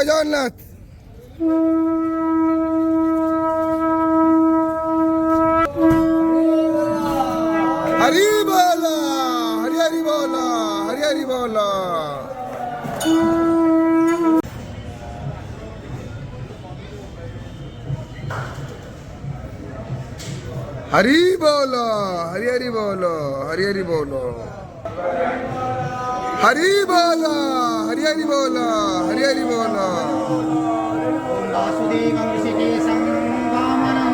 জয় জগন্নাথ। হরি বল, হরি হরি বল, হরি হরি বল। हरी बोलो, हरी हरी बोलो, हरी हरी बोलो, हरी बोलो, हरी हरी बोलो, हरी हरी बोलो। वासुदेवं ऋषिकेशं वामनं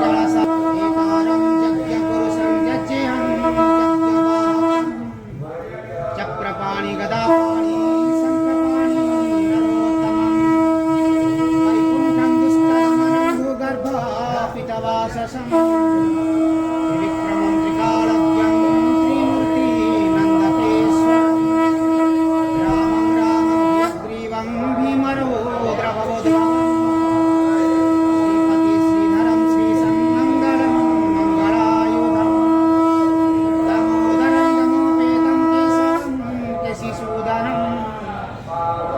जलसंकेतारं यज्ञपुरुषं यज्ञेयं यज्ञवाहं चक्रपाणि गदापाणि शङ्खपाणि नरोत्तमं वैकुण्ठं दुष्करमनं भूगर्भापितवाससं त्रिविक्रमं त्रिकालज्ञं त्रिमूर्तिनन्दकेश्वरं रामं रामं हयग्रीवं भीमरोग्रभवोद्भवं श्रीपति श्रीधरं श्रीसन्मङ्गलं मङ्गलायुधं दामोदरं दमोपेतं केशवं केशिसूदनं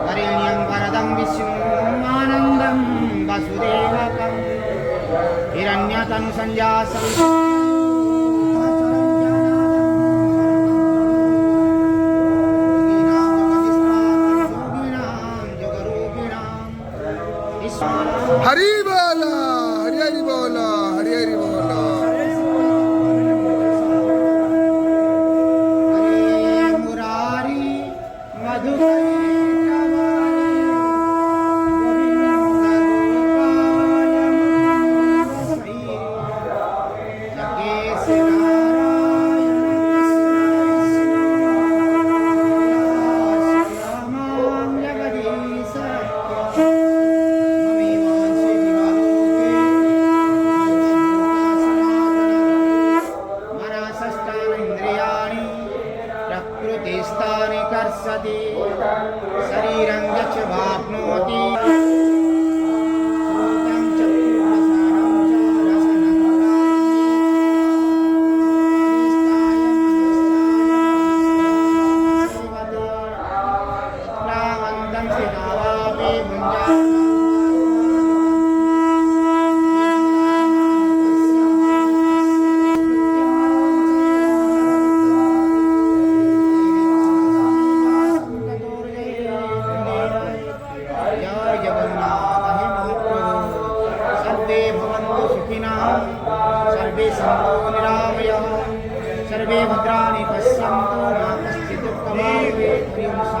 वरेण्यं वरदं विष्णुम् आनन्दं वसुदेवकम् हिरण्यतनुसंजासं हरी बोलो, हरी हरी बोलो, हरी हरी बोलो। हरे मुरारी प्रकृतिस्थानि कर्षति शरीरं यच्च वाप्नोति श्रोत्रं चक्षुरसानं च रसनं प्रावन्तं श्रितावापि जय जगन्नाथ हे महाप्रभु सर्वे भवन्तु सुखिनः सर्वे सन्तु निरामयाः सर्वे भद्राणि पश्यन्तु मा कश्चित् दुःखमाप्नुयात्। हरि ओम्।